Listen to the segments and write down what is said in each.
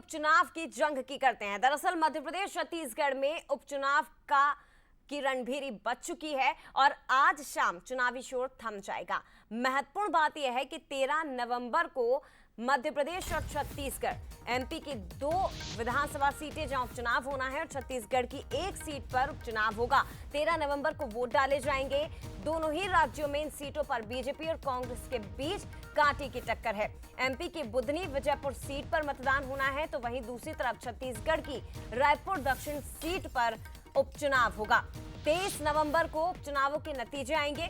उपचुनाव की जंग की करते हैं। दरअसल मध्य प्रदेश छत्तीसगढ़ में उपचुनाव की रणभेरी बच चुकी है और आज शाम चुनावी शोर थम जाएगा। महत्वपूर्ण बात यह है कि 13 नवंबर को मध्य प्रदेश और छत्तीसगढ़ एमपी की 2 विधानसभा सीटें जहां उपचुनाव होना है और छत्तीसगढ़ की 1 सीट पर उपचुनाव होगा। 13 नवंबर को वोट डाले जाएंगे। दोनों ही राज्यों में इन सीटों पर बीजेपी और कांग्रेस के बीच कांटे की टक्कर है। एमपी की बुधनी विजयपुर सीट पर मतदान होना है, तो वहीं दूसरी तरफ छत्तीसगढ़ की रायपुर दक्षिण सीट पर उपचुनाव होगा। 23 नवंबर को उपचुनावों के नतीजे आएंगे।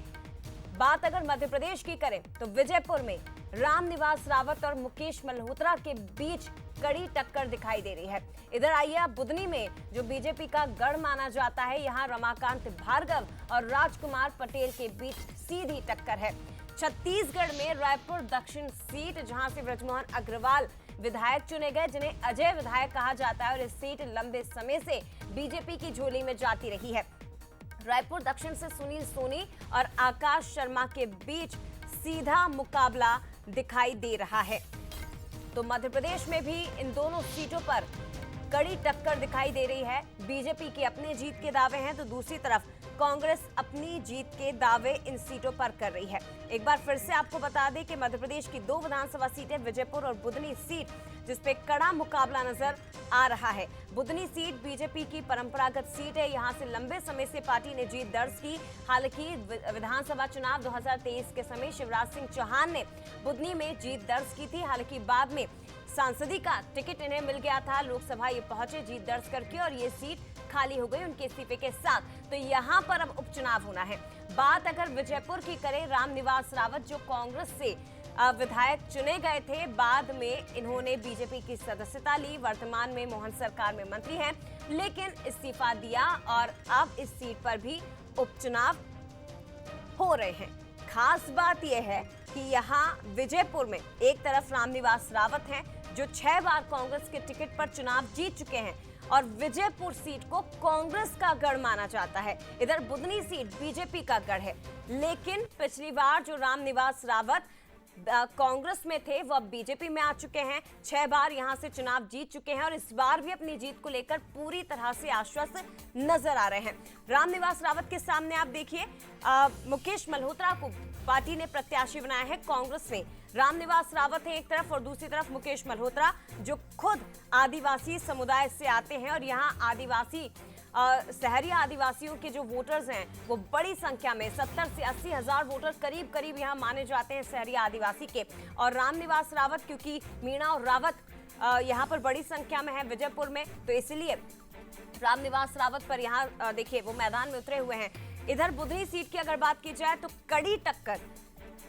बात अगर मध्य प्रदेश की करें तो विजयपुर में रामनिवास रावत और मुकेश मल्होत्रा के बीच कड़ी टक्कर दिखाई दे रही है। इधर आइए अब बुधनी में जो बीजेपी का गढ़ माना जाता है, यहां रमाकांत भार्गव और राजकुमार पटेल के बीच सीधी टक्कर है। छत्तीसगढ़ में रायपुर दक्षिण सीट जहां से ब्रजमोहन अग्रवाल विधायक चुने गए, जिन्हें अजय विधायक कहा जाता है, और इस सीट लंबे समय से बीजेपी की झोली में जाती रही है। रायपुर दक्षिण से सुनील सोनी और आकाश शर्मा के बीच सीधा मुकाबला दिखाई दे रहा है। तो मध्य प्रदेश में भी इन दोनों सीटों पर कड़ी टक्कर दिखाई दे रही है। बीजेपी के अपने जीत के दावे हैं, तो दूसरी तरफ कांग्रेस अपनी जीत के दावे इन सीटों पर कर रही है। एक बार फिर से आपको बता दें कि मध्य प्रदेश की 2 विधानसभा सीटें विजयपुर और बुधनी सीट, जिसपे कड़ा मुकाबला नजर आ रहा है। बुधनी सीट बीजेपी की परंपरागत सीट है। यहां से लंबे समय से पार्टी ने जीत दर्ज की। हालांकि विधानसभा चुनाव 2023 के समय शिवराज सिंह चौहान ने बुधनी में जीत दर्ज की थी। हालांकि बाद में सांसदी का टिकट इन्हें मिल गया था। लोकसभा ये पहुंचे जीत दर्ज करके और ये सीट खाली हो गई उनके इस्तीफे के साथ। तो यहां पर अब उपचुनाव होना है। बात अगर विजयपुर की करें, रामनिवास रावत जो कांग्रेस से विधायक चुने गए थे, बाद में इन्होंने बीजेपी की सदस्यता ली। वर्तमान में मोहन सरकार में मंत्री हैं, लेकिन इस्तीफा दिया और अब इस सीट पर भी उपचुनाव हो रहे हैं। खास बात यह है कि यहाँ विजयपुर में एक तरफ रामनिवास रावत हैं जो 6 बार कांग्रेस के टिकट पर चुनाव जीत चुके हैं और विजयपुर सीट को कांग्रेस का गढ़ माना जाता है। इधर बुधनी सीट बीजेपी का गढ़ है, लेकिन पिछली बार जो रामनिवास रावत कांग्रेस में थे वो अब बीजेपी में आ चुके हैं। 6 बार यहां से चुनाव जीत चुके हैं और इस बार भी अपनी जीत को लेकर पूरी तरह से आश्वस्त नजर आ रहे हैं। रामनिवास रावत के सामने आप देखिए, मुकेश मल्होत्रा को पार्टी ने प्रत्याशी बनाया है कांग्रेस में। रामनिवास रावत है एक तरफ और दूसरी तरफ मुकेश मल्होत्रा जो खुद आदिवासी समुदाय से आते हैं और यहाँ आदिवासी शहरी आदिवासियों के जो वोटर्स हैं वो बड़ी संख्या में 70 से 80 हजार वोटर करीब यहाँ माने जाते हैं शहरी आदिवासी के। और रामनिवास रावत क्योंकि मीणा और रावत यहाँ पर बड़ी संख्या में है विजयपुर में, तो इसलिए रामनिवास रावत पर यहाँ देखिए वो मैदान में उतरे हुए हैं। इधर बुधनी सीट की अगर बात की जाए तो कड़ी टक्कर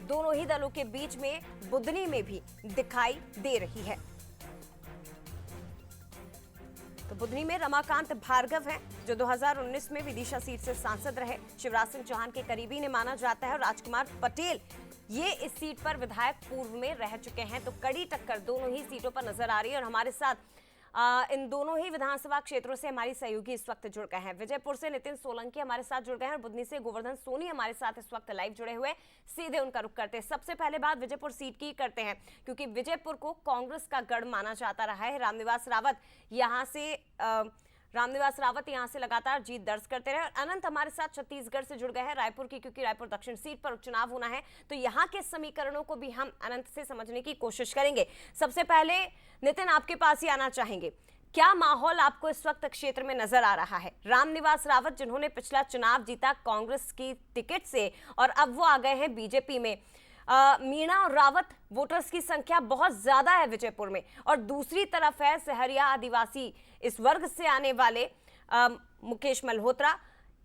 दोनों ही दलों के बीच में बुधनी में भी दिखाई दे रही है। तो बुधनी में रमाकांत भार्गव हैं जो 2019 में विदिशा सीट से सांसद रहे, शिवराज सिंह चौहान के करीबी ने माना जाता है। और राजकुमार पटेल ये इस सीट पर विधायक पूर्व में रह चुके हैं। तो कड़ी टक्कर दोनों ही सीटों पर नजर आ रही है और हमारे साथ इन दोनों ही विधानसभा क्षेत्रों से हमारी सहयोगी इस वक्त जुड़ गए हैं। विजयपुर से नितिन सोलंकी हमारे साथ जुड़ गए हैं और बुधनी से गोवर्धन सोनी हमारे साथ इस वक्त लाइव जुड़े हुए। सीधे उनका रुख करते हैं। सबसे पहले बात विजयपुर सीट की करते हैं, क्योंकि विजयपुर को कांग्रेस का गढ़ माना जाता रहा है। रामनिवास रावत यहाँ से लगातार जीत दर्ज करते रहे। और अनंत हमारे साथ छत्तीसगढ़ से जुड़ गए हैं रायपुर की, क्योंकि रायपुर दक्षिण सीट पर उपचुनाव होना है। तो यहाँ के समीकरणों को भी हम अनंत से समझने की कोशिश करेंगे। सबसे पहले नितिन आपके पास ही आना चाहेंगे, क्या माहौल आपको इस वक्त क्षेत्र में नजर आ रहा है? रामनिवास रावत जिन्होंने पिछला चुनाव जीता कांग्रेस की टिकट से और अब वो आ गए हैं बीजेपी में। मीणा और रावत वोटर्स की संख्या बहुत ज्यादा है विजयपुर में, और दूसरी तरफ है सहरिया आदिवासी इस वर्ग से आने वाले मुकेश मल्होत्रा।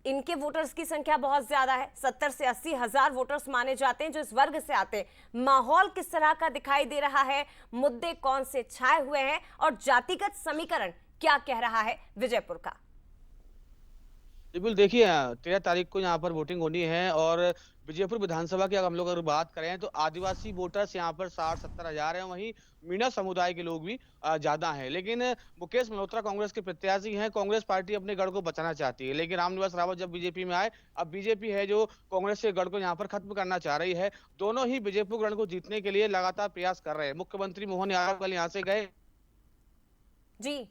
इनके वोटर्स की संख्या बहुत ज्यादा है, 70 से 80 हजार वोटर्स माने जाते हैं जो इस वर्ग से आते हैं। माहौल किस तरह का दिखाई दे रहा है, मुद्दे कौन से छाए हुए हैं और जातिगत समीकरण क्या कह रहा है विजयपुर का? बिल्कुल, देखिए 13 तारीख को यहाँ पर वोटिंग होनी है और विजयपुर विधानसभा की अगर हम लोग अगर बात करें तो आदिवासी वोटर्स यहाँ पर 60-70 हजार हैं। वहीं मीणा समुदाय के लोग भी ज्यादा हैं। लेकिन मुकेश मल्होत्रा कांग्रेस के प्रत्याशी हैं। कांग्रेस पार्टी अपने गढ़ को बचाना चाहती है, लेकिन रामनिवास रावत जब बीजेपी में आए, अब बीजेपी है जो कांग्रेस के गढ़ को यहाँ पर खत्म करना चाह रही है। दोनों ही विजयपुर गढ़ को जीतने के लिए लगातार प्रयास कर रहे हैं। मुख्यमंत्री मोहन यादव कल यहाँ से गए जी।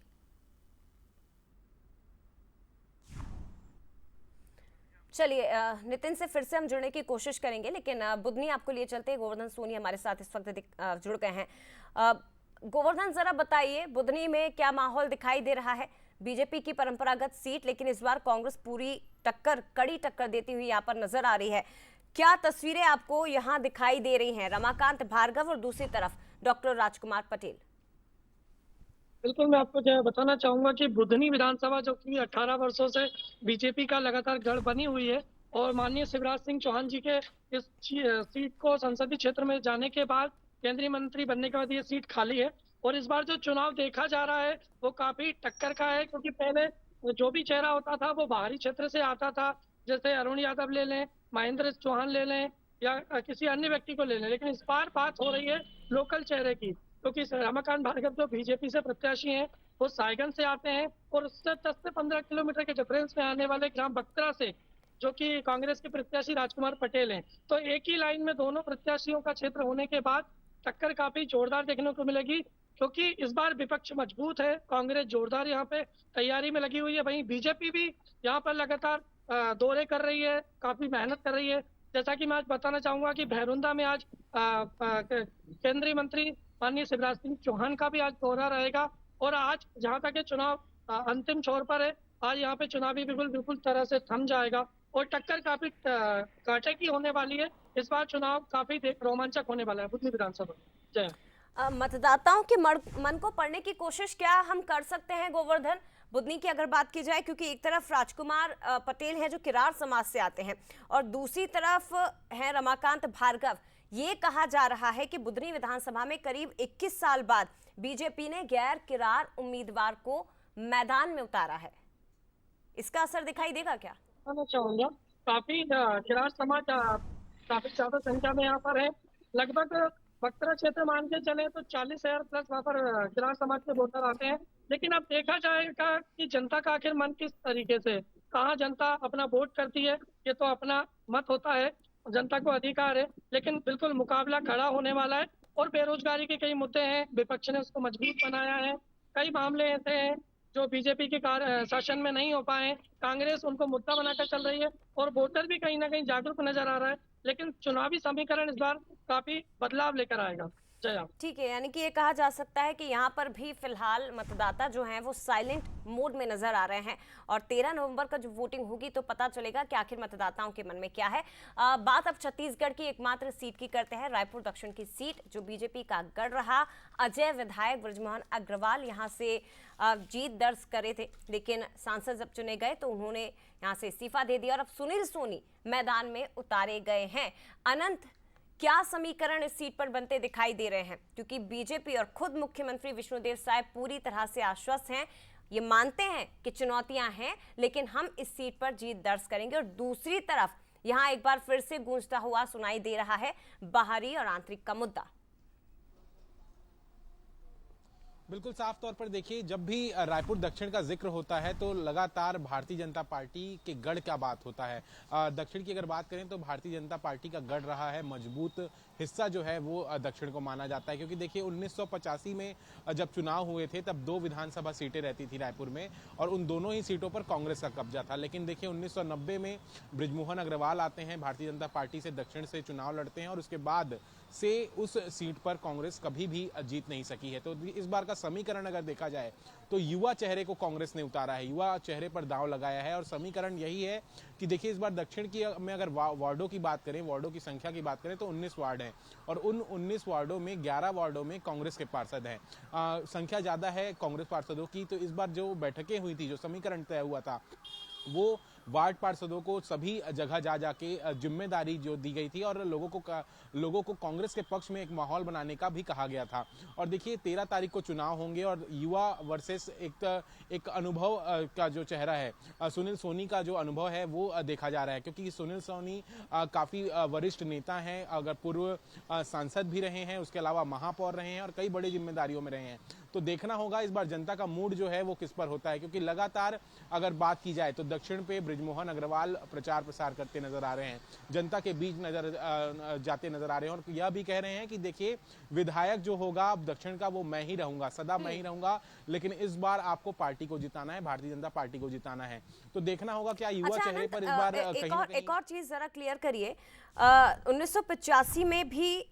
चलिए नितिन से फिर से हम जुड़ने की कोशिश करेंगे, लेकिन बुधनी आपको लिए चलते हैं। गोवर्धन सोनी हमारे साथ इस वक्त जुड़ गए हैं। गोवर्धन, जरा बताइए बुधनी में क्या माहौल दिखाई दे रहा है? बीजेपी की परंपरागत सीट, लेकिन इस बार कांग्रेस पूरी कड़ी टक्कर देती हुई यहाँ पर नजर आ रही है। क्या तस्वीरें आपको यहाँ दिखाई दे रही हैं? रमाकांत भार्गव और दूसरी तरफ डॉक्टर राजकुमार पटेल। बिल्कुल, मैं आपको जो बताना चाहूंगा कि बुधनी विधानसभा जो कि 18 वर्षों से बीजेपी का लगातार गढ़ बनी हुई है, और माननीय शिवराज सिंह चौहान जी के इस सीट को संसदीय क्षेत्र में जाने के बाद, केंद्रीय मंत्री बनने के बाद ये सीट खाली है। और इस बार जो चुनाव देखा जा रहा है वो काफी टक्कर का है, क्योंकि पहले जो भी चेहरा होता था वो बाहरी क्षेत्र से आता था, जैसे अरुण यादव ले लें, महेंद्र चौहान ले लें, या किसी अन्य व्यक्ति को ले लें। लेकिन इस बार बात हो रही है लोकल चेहरे की, क्योंकि रमाकांत भार्गव जो बीजेपी से प्रत्याशी हैं वो सायगन से आते हैं, और उससे 10 से 15 किलोमीटर के डिफरेंस में आने वाले ग्राम बख्तरा से जो कि कांग्रेस के प्रत्याशी राजकुमार पटेल हैं। तो एक ही लाइन में दोनों प्रत्याशियों का क्षेत्र होने के बाद टक्कर काफी जोरदार देखने को मिलेगी, क्योंकि इस बार विपक्ष मजबूत है, कांग्रेस जोरदार यहाँ पे तैयारी में लगी हुई है। वहीं बीजेपी भी यहाँ पर लगातार दौरे कर रही है, काफी मेहनत कर रही है। जैसा कि मैं आज बताना चाहूंगा कि भैरुंदा में आज केंद्रीय मंत्री माननीय शिवराज सिंह चौहान का भी आज दौरा रहेगा। और आज जहां तक चुनाव अंतिम छोर पर है, आज यहाँ पे चुनावी बिल्कुल तरह से थम जाएगा, और टक्कर काफी कांटे की होने वाली है। इस बार चुनाव काफी रोमांचक होने वाला है बुधनी विधानसभा। जय। मतदाताओं के मन को पढ़ने की कोशिश क्या हम कर सकते हैं गोवर्धन, बुधनी की अगर बात की जाए? क्योंकि एक तरफ राजकुमार पटेल है जो किरार समाज से आते हैं, और दूसरी तरफ है रमाकांत भार्गव। ये कहा जा रहा है कि बुधनी विधानसभा में करीब 21 साल बाद बीजेपी ने गैर किरार उम्मीदवार को मैदान में उतारा है। इसका असर दिखाई देगा क्या? बताना चाहूंगा, काफी किरार समाज काफी ज्यादा संख्या में यहाँ पर है। लगभग बख्तरा क्षेत्र मान के चले तो 40,000 प्लस वहाँ पर किरार समाज के वोटर आते हैं। लेकिन अब देखा जाएगा कि जनता का आखिर मन किस तरीके से, कहाँ जनता अपना वोट करती है, ये तो अपना मत होता है, जनता को अधिकार है। लेकिन बिल्कुल मुकाबला खड़ा होने वाला है, और बेरोजगारी के कई मुद्दे हैं, विपक्ष ने उसको मजबूत बनाया है। कई मामले ऐसे हैं जो बीजेपी के शासन में नहीं हो पाए, कांग्रेस उनको मुद्दा बनाकर चल रही है, और वोटर भी कहीं ना कहीं जागरूक नजर आ रहा है। लेकिन चुनावी समीकरण इस बार काफी बदलाव लेकर आएगा। जय। ठीक है, यानी कि ये कहा जा सकता है कि यहाँ पर भी फिलहाल मतदाता जो हैं वो साइलेंट मोड में नजर आ रहे हैं, और 13 नवंबर का जो वोटिंग होगी तो पता चलेगा कि आखिर मतदाताओं के मन में क्या है। बात अब छत्तीसगढ़ की एकमात्र सीट की करते हैं, रायपुर दक्षिण की सीट जो बीजेपी का गढ़ रहा। अजय विधायक बृजमोहन अग्रवाल यहाँ से जीत दर्ज करे थे, लेकिन सांसद जब चुने गए तो उन्होंने यहाँ से इस्तीफा दे दिया, और अब सुनील सोनी मैदान में उतारे गए हैं। अनंत, क्या समीकरण इस सीट पर बनते दिखाई दे रहे हैं? क्योंकि बीजेपी और खुद मुख्यमंत्री विष्णुदेव साय पूरी तरह से आश्वस्त हैं, ये मानते हैं कि चुनौतियां हैं, लेकिन हम इस सीट पर जीत दर्ज करेंगे। और दूसरी तरफ यहां एक बार फिर से गूंजता हुआ सुनाई दे रहा है बाहरी और आंतरिक का मुद्दा। बिल्कुल साफ तौर पर देखिए, जब भी रायपुर दक्षिण का जिक्र होता है तो लगातार भारतीय जनता पार्टी के गढ़ का बात होता है। दक्षिण की अगर बात करें तो भारतीय जनता पार्टी का गढ़ रहा है, मजबूत हिस्सा जो है वो दक्षिण को माना जाता है। क्योंकि देखिए 1985 में जब चुनाव हुए थे तब 2 विधानसभा सीटें रहती थी रायपुर में, और उन दोनों ही सीटों पर कांग्रेस का कब्जा था। लेकिन देखिए 1990 में बृजमोहन अग्रवाल आते हैं, भारतीय जनता पार्टी से दक्षिण से चुनाव लड़ते हैं, और उसके बाद से उस सीट पर कांग्रेस कभी भी जीत नहीं सकी है। तो इस बार का समीकरण अगर देखा जाए तो युवा चेहरे को कांग्रेस ने उतारा है, युवा चेहरे पर दांव लगाया है, और समीकरण यही है कि देखिए इस बार दक्षिण की में अगर वार्डों की बात करें, वार्डों की संख्या की बात करें तो 19 वार्ड हैं, और उन 19 वार्डों में 11 वार्डों में कांग्रेस के पार्षद हैं। संख्या ज्यादा है कांग्रेस पार्षदों की। तो इस बार जो बैठकें हुई थी, जो समीकरण तय हुआ था, वो वार्ड पार्षदों को सभी जगह जा जाके जिम्मेदारी जो दी गई थी, और लोगों को कांग्रेस के पक्ष में एक माहौल बनाने का भी कहा गया था। और देखिए 13 तारीख को चुनाव होंगे, और युवा वर्सेस एक अनुभव का जो चेहरा है, सुनील सोनी का जो अनुभव है वो देखा जा रहा है। क्योंकि सुनील सोनी काफी वरिष्ठ नेता हैं, अगर पूर्व सांसद भी रहे हैं, उसके अलावा महापौर रहे हैं, और कई बड़ी जिम्मेदारियों में रहे हैं। तो देखना होगा इस बार जनता का मूड जो है वो किस पर होता है, क्योंकि लगातार अगर बात की जाए तो दक्षिण पे बृजमोहन अग्रवाल प्रचार प्रसार करते नजर आ रहे हैं, जनता के बीच जाते नजर आ रहे हैं और यह भी कह रहे हैं कि देखिए विधायक जो होगा अब दक्षिण का वो मैं ही रहूंगा, सदा मैं ही रहूंगा, लेकिन इस बार आपको पार्टी को जिताना है, भारतीय जनता पार्टी को जिताना है। तो देखना होगा क्या युवा अच्छा, चेहरे पर इस अनंत, बार एक और चीज जरा क्लियर करिए। 1985 में भी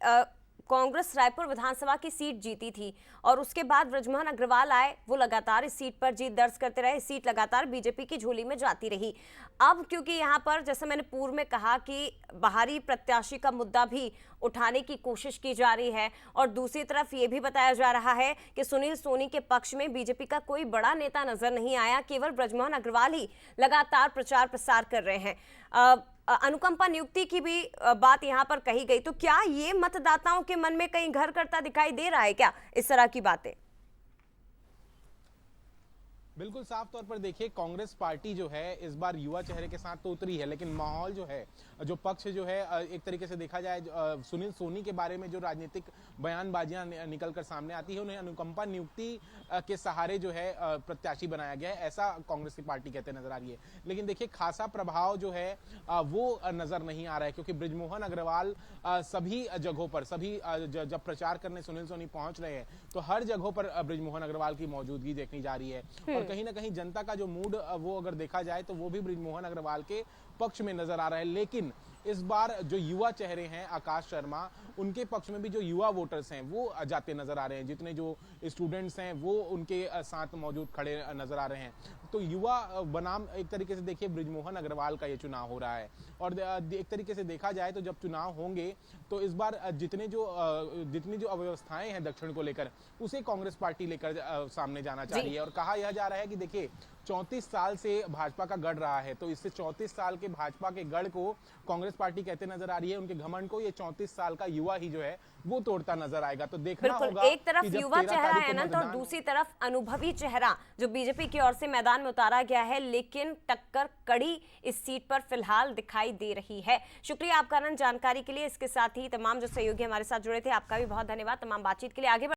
कांग्रेस रायपुर विधानसभा की सीट जीती थी और उसके बाद बृजमोहन अग्रवाल आए, वो लगातार इस सीट पर जीत दर्ज करते रहे, सीट लगातार बीजेपी की झोली में जाती रही। अब क्योंकि यहाँ पर जैसे मैंने पूर्व में कहा कि बाहरी प्रत्याशी का मुद्दा भी उठाने की कोशिश की जा रही है और दूसरी तरफ ये भी बताया जा रहा है कि सुनील सोनी के पक्ष में बीजेपी का कोई बड़ा नेता नजर नहीं आया, केवल बृजमोहन अग्रवाल ही लगातार प्रचार प्रसार कर रहे हैं। अनुकंपा नियुक्ति की भी बात यहाँ पर कही गई, तो क्या ये मतदाताओं के मन में कहीं घर करता दिखाई दे रहा है क्या इस तरह की बातें? बिल्कुल साफ तौर पर देखिए कांग्रेस पार्टी जो है इस बार युवा चेहरे के साथ तो उतरी है, लेकिन माहौल जो है, जो पक्ष जो है, एक तरीके से देखा जाए सुनील सोनी के बारे में जो राजनीतिक बयानबाजियां निकलकर सामने आती है, उन्हें अनुकंपा नियुक्ति के सहारे जो है प्रत्याशी बनाया गया है, ऐसा कांग्रेस की पार्टी कहते नजर आ रही है। लेकिन देखिए खासा प्रभाव जो है वो नजर नहीं आ रहा है, क्योंकि बृजमोहन अग्रवाल सभी जगहों पर, सभी जब प्रचार करने सुनील सोनी पहुंच रहे हैं तो हर जगहों पर बृजमोहन अग्रवाल की मौजूदगी देखनी जा रही है और कहीं ना कहीं जनता का जो मूड वो अगर देखा जाए तो वो भी बृजमोहन अग्रवाल के पक्ष में नजर आ रहा है। लेकिन इस बार जो युवा चेहरे हैं आकाश शर्मा, उनके पक्ष में भी जो युवा वोटर्स हैं वो जाते नजर आ रहे हैं, जितने जो स्टूडेंट्स हैं वो उनके साथ मौजूद खड़े नजर आ रहे हैं। तो युवा बनाम एक तरीके से देखिए बृजमोहन अग्रवाल का ये चुनाव हो रहा है और एक तरीके से देखा जाए तो जब चुनाव होंगे तो इस बार जितनी जो अव्यवस्थाएं हैं दक्षिण को लेकर उसे कांग्रेस पार्टी लेकर सामने जाना चाह रही है और कहा यह जा रहा है कि देखिए 34 साल से भाजपा का गढ़ रहा है, तो इससे 34 साल के भाजपा के गढ़ को कांग्रेस पार्टी कहते नजर आ रही है, उनके घमंड को ये 34 साल का युवा ही जो है वो तोड़ता नजर आएगा। तो देखना होगा, एक तरफ युवा चेहरा है अनंत और दूसरी तरफ अनुभवी चेहरा जो बीजेपी की ओर से मैदान में उतारा गया है, लेकिन टक्कर कड़ी इस सीट पर फिलहाल दिखाई दे रही है। शुक्रिया आपका अनंत जानकारी के लिए। इसके साथ ही तमाम जो सहयोगी हमारे साथ जुड़े थे आपका भी बहुत धन्यवाद। तमाम बातचीत के लिए आगे